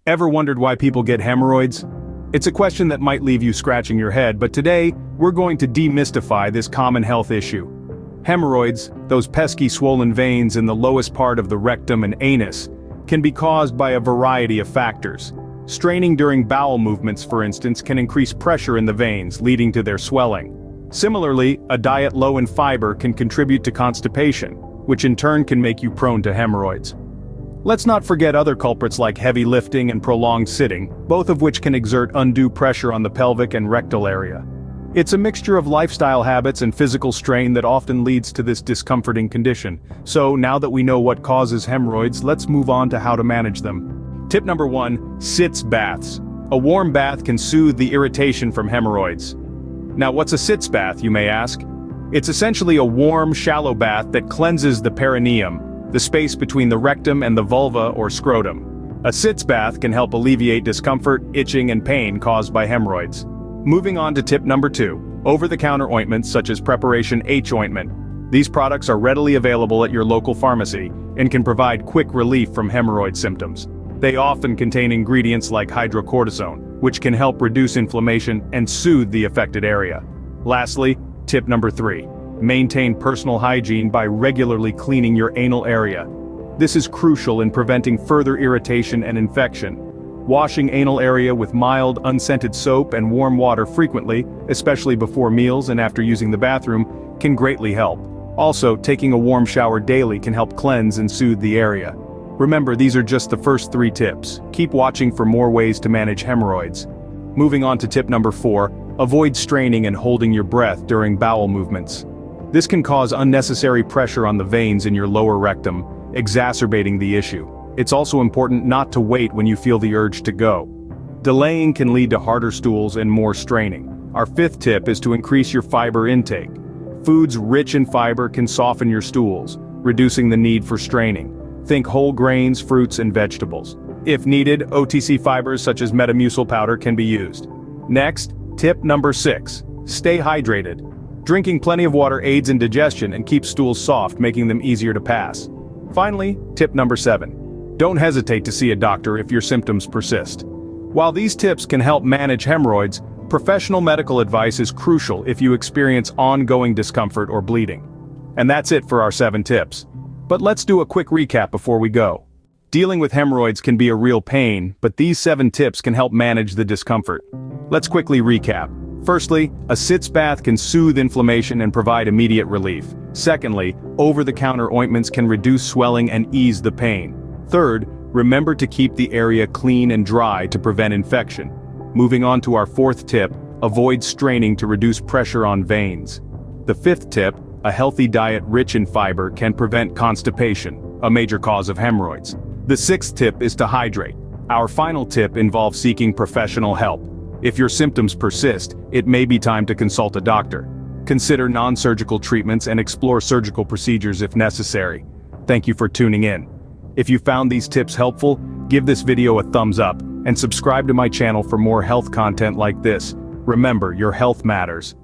Ever wondered why people get hemorrhoids? It's a question that might leave you scratching your head, but today, we're going to demystify this common health issue. Hemorrhoids, those pesky swollen veins in the lowest part of the rectum and anus, can be caused by a variety of factors. Straining during bowel movements, for instance, can increase pressure in the veins, leading to their swelling. Similarly, a diet low in fiber can contribute to constipation, which in turn can make you prone to hemorrhoids. Let's not forget other culprits like heavy lifting and prolonged sitting, both of which can exert undue pressure on the pelvic and rectal area. It's a mixture of lifestyle habits and physical strain that often leads to this discomforting condition. So now that we know what causes hemorrhoids, let's move on to how to manage them. Tip number 1, sitz baths. A warm bath can soothe the irritation from hemorrhoids. Now what's a sitz bath, you may ask? It's essentially a warm, shallow bath that cleanses the perineum, the space between the rectum and the vulva or scrotum. A sitz bath can help alleviate discomfort, itching, and pain caused by hemorrhoids. Moving on to tip number 2, over-the-counter ointments such as Preparation H ointment. These products are readily available at your local pharmacy and can provide quick relief from hemorrhoid symptoms. They often contain ingredients like hydrocortisone, which can help reduce inflammation and soothe the affected area. Lastly, tip number 3. Maintain personal hygiene by regularly cleaning your anal area. This is crucial in preventing further irritation and infection. Washing anal area with mild, unscented soap and warm water frequently, especially before meals and after using the bathroom, can greatly help. Also, taking a warm shower daily can help cleanse and soothe the area. Remember, these are just the first 3 tips. Keep watching for more ways to manage hemorrhoids. Moving on to tip number 4, avoid straining and holding your breath during bowel movements. This can cause unnecessary pressure on the veins in your lower rectum, exacerbating the issue. It's also important not to wait when you feel the urge to go. Delaying can lead to harder stools and more straining. Our 5th tip is to increase your fiber intake. Foods rich in fiber can soften your stools, reducing the need for straining. Think whole grains, fruits, and vegetables. If needed, OTC fibers such as Metamucil powder can be used. Next, tip number 6, stay hydrated. Drinking plenty of water aids in digestion and keeps stools soft, making them easier to pass. Finally, tip number 7. Don't hesitate to see a doctor if your symptoms persist. While these tips can help manage hemorrhoids, professional medical advice is crucial if you experience ongoing discomfort or bleeding. And that's it for our 7 tips. But let's do a quick recap before we go. Dealing with hemorrhoids can be a real pain, but these 7 tips can help manage the discomfort. Let's quickly recap. Firstly, a sitz bath can soothe inflammation and provide immediate relief. Secondly, over-the-counter ointments can reduce swelling and ease the pain. Third, remember to keep the area clean and dry to prevent infection. Moving on to our 4th tip, avoid straining to reduce pressure on veins. The 5th tip, a healthy diet rich in fiber can prevent constipation, a major cause of hemorrhoids. The 6th tip is to hydrate. Our final tip involves seeking professional help. If your symptoms persist, it may be time to consult a doctor. Consider non-surgical treatments and explore surgical procedures if necessary. Thank you for tuning in. If you found these tips helpful, give this video a thumbs up and subscribe to my channel for more health content like this. Remember, your health matters.